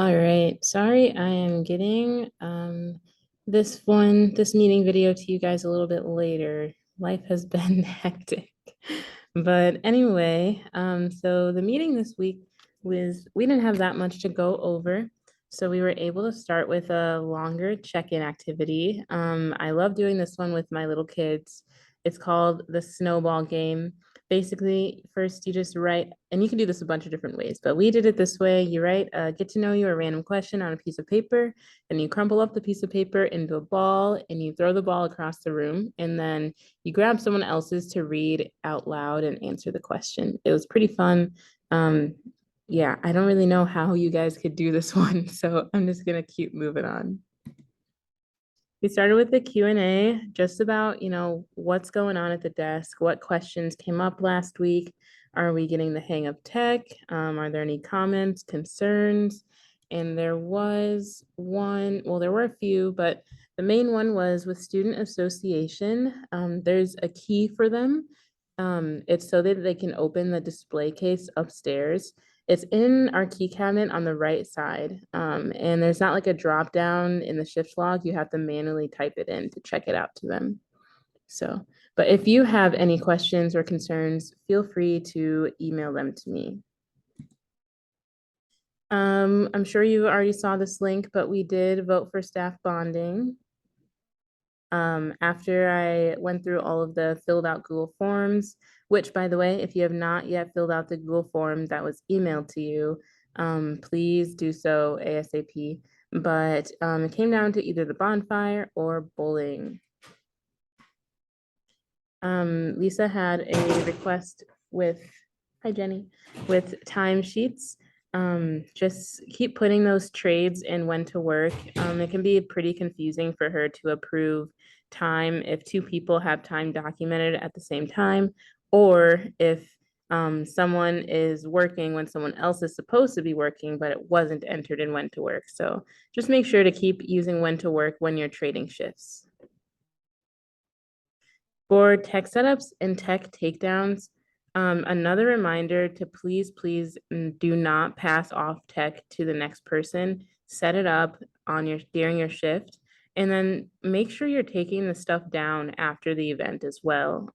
All right. Sorry, I am getting this meeting video to you guys a little bit later. Life has been hectic. But anyway, so the meeting this week we didn't have that much to go over. So we were able to start with a longer check-in activity. I love doing this one with my little kids. It's called the snowball game. Basically, first you just write, and you can do this a bunch of different ways, but we did it this way. You write a get to know you, a random question on a piece of paper, and you crumple up the piece of paper into a ball and you throw the ball across the room. And then you grab someone else's to read out loud and answer the question. It was pretty fun. Um, yeah, I don't really know how you guys could do this one, so I'm just gonna keep moving on. We started with the Q&A, just about, what's going on at the desk, what questions came up last week. Are we getting the hang of tech? Are there any comments, concerns? And there was one, well, there were a few, but the main one was with student association. There's a key for them. It's so that they can open the display case upstairs. It's in our key cabinet on the right side. And there's not like a drop down in the shift log. You have to manually type it in to check it out to them. So, but if you have any questions or concerns, feel free to email them to me. I'm sure you already saw this link, but we did vote for staff bonding. After I went through all of the filled out Google Forms, which, by the way, if you have not yet filled out the Google form that was emailed to you, please do so ASAP. But it came down to either the bonfire or bowling. Lisa had a request with, hi Jenny, with timesheets. Just keep putting those trades in when to work. It can be pretty confusing for her to approve time if two people have time documented at the same time, or if someone is working when someone else is supposed to be working, but it wasn't entered in when to work. So just make sure to keep using when to work when you're trading shifts. For tech setups and tech takedowns, another reminder to please do not pass off tech to the next person. Set it up during your shift, and then make sure you're taking the stuff down after the event as well.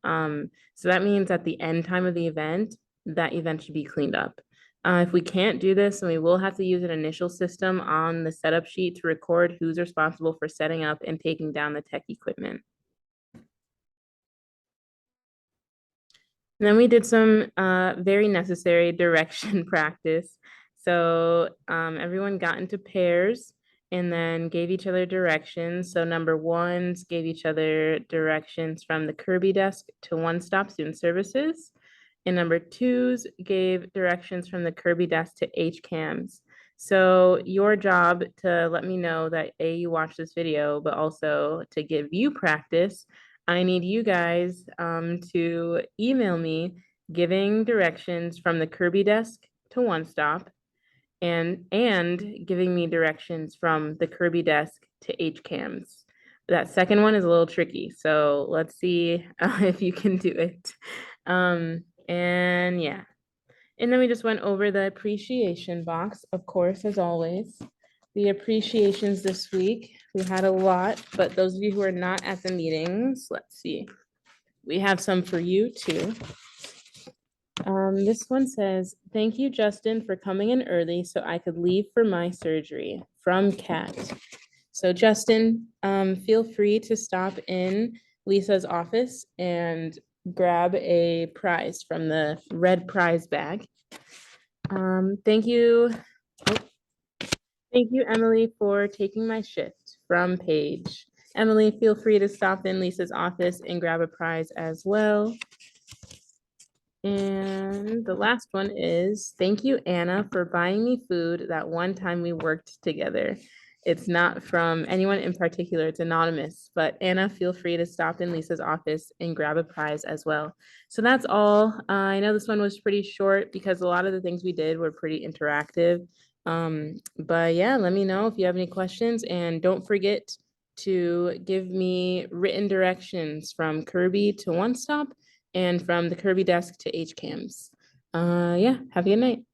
So that means at the end time of the event, that event should be cleaned up. If we can't do this, then we will have to use an initial system on the setup sheet to record who's responsible for setting up and taking down the tech equipment. And then we did some very necessary direction practice. So everyone got into pairs and then gave each other directions. So number ones gave each other directions from the Kirby desk to One Stop Student Services. And number twos gave directions from the Kirby desk to HCAMs. So your job to let me know that A, you watched this video, but also to give you practice, I need you guys to email me giving directions from the Kirby desk to One Stop and giving me directions from the Kirby desk to HCAMs. That second one is a little tricky, so let's see if you can do it. And yeah. And then we just went over the appreciation box, of course, as always. The appreciations this week, we had a lot, but those of you who are not at the meetings, let's see. We have some for you too. This one says, thank you, Justin, for coming in early so I could leave for my surgery from Kat. So Justin, feel free to stop in Lisa's office and grab a prize from the red prize bag. Thank you. Oh, thank you, Emily, for taking my shift from Paige. Emily, feel free to stop in Lisa's office and grab a prize as well. And the last one is, thank you, Anna, for buying me food that one time we worked together. It's not from anyone in particular, it's anonymous, but Anna, feel free to stop in Lisa's office and grab a prize as well. So that's all. I know this one was pretty short because a lot of the things we did were pretty interactive. But yeah, let me know if you have any questions, and don't forget to give me written directions from Kirby to One Stop and from the Kirby desk to HCAMs. Yeah, have a good night.